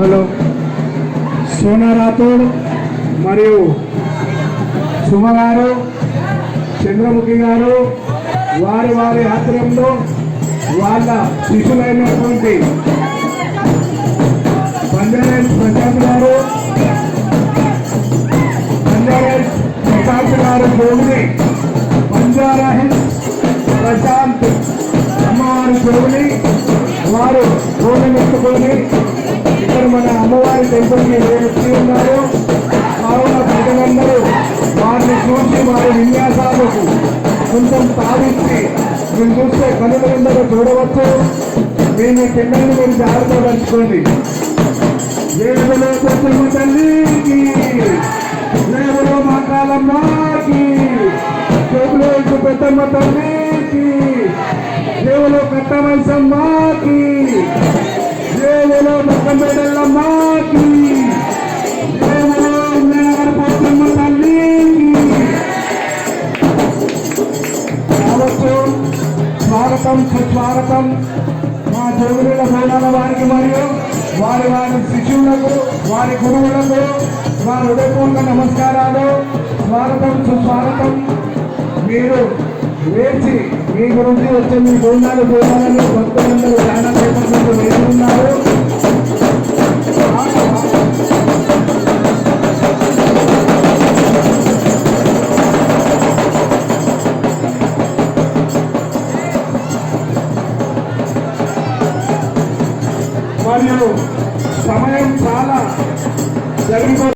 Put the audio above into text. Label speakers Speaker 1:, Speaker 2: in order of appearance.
Speaker 1: Hello Sona Rathod మరియు సుమ గారు, చంద్రముఖి గారు, వారి వారి ఆధ్వర్యంలో వాళ్ళ శిష్యులైనటువంటి బంజారాహిల్స్ ప్రశాంత్ గారు, బంజారాహిల్స్ ప్రశాంత్ గారు జోగుని, బంజారాహిల్స్ ప్రశాంత్ అమ్మవారి జోగుని వారు గోడను ఎత్తుకొని ఇక్కడ మన అమ్మవారి టెంపుల్కి వచ్చి ఉన్నారు. కావున ప్రజలందరూ వారిని చూసి వారి విన్యాసాలకు కొంచెం తావిచ్చి మీరు చూస్తే కనులందరూ చూడవచ్చు. మీ పిల్లల్ని మీరు జాగ్రత్త పరచుకోండి. దేవులో పెద్దమ్మ తల్లికి, దేవులో మాట్లాడమ్మాకి, దేవులో పెద్దమ్మ తల్లికి, దేవులో పెద్ద వయసమ్మాకి, దేవులో మొక్కబెడల్లమ్మాకి, దేవులో పెద్దమ్మ తల్లికి కావచ్చు. స్వాగతం సుస్వాగతం మా జోగుల బోనాల వారికి మరియు వారి వారి శిష్యులకు, వారి గురువులకు మా హృదయపూర్వక నమస్కారాలు. స్వాగతం సుస్వాగతం. మీరు వేచి మీ గురించి వచ్చే మీ బోనాలు బోనాలను భక్తులందరూ చాలా సేపటి వేసి ఉన్నారు. మరియు సమయం చాలా జరిగిపోతుంది.